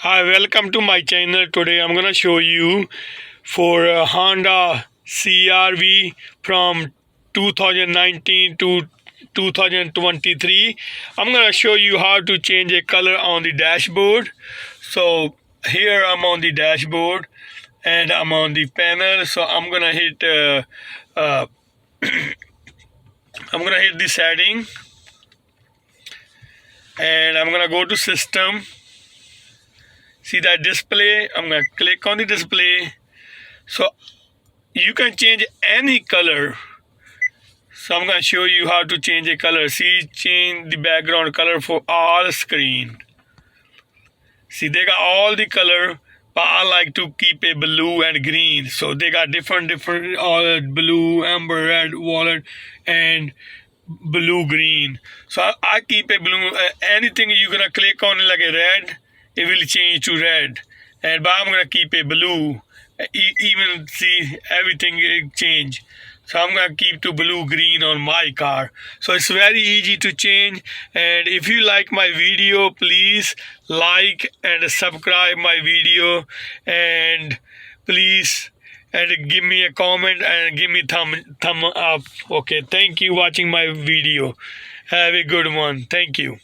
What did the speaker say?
Hi, welcome to my channel. Today I'm gonna show you for a Honda CRV from 2019 to 2023. I'm gonna show you how to change a color on the dashboard. So here I'm on the dashboard and I'm on the panel. So uh, I'm gonna hit the setting and I'm gonna go to system. See that display? I'm gonna click on the display. So you can change any color. So I'm gonna show you how to change a color. See, change the background color for all screen. See, they got all the color, but I like to keep a blue and green. So they got different all blue, amber, red, violet, and blue green. So I keep a blue. Anything you're gonna click on like a red, it will change to red. And but I'm gonna keep a blue. Even see everything change. So I'm gonna keep to blue green on my car. So it's very easy to change. And if you like my video, please like and subscribe my video. And please and give me a comment and give me thumb up. Okay, thank you watching my video. Have a good one. Thank you.